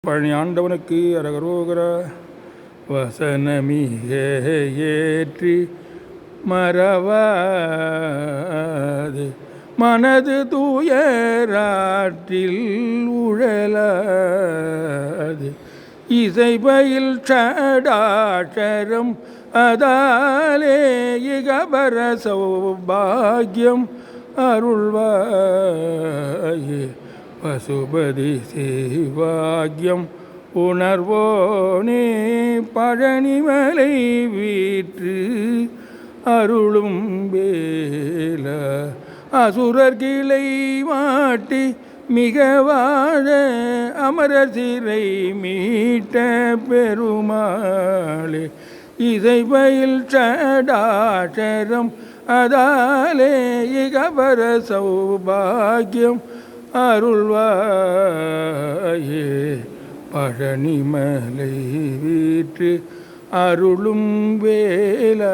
பழனி ஆண்டவனுக்கு அரகரோகர வசனமிக ஏற்றி மறவாது மனது தூயராற்றில் உழலாது இசைபயில் சடாட்சரம் அதாலே இகபர சௌபாகியம் அருள்வாயே பசுபதி சிவாகியம் உணர்வோனே பழனிமலை வீற்று அருளும் வேல அசுரர் கிளை மாட்டி மிக வாழ அமரர் சிறை மீட்ட பெருமாளே இசைபயில் சடாட்சரம் அதாலே இகபர சௌபாகியம் அருள்வாயே பழனிமலை வீற்று அருளும் வேலா.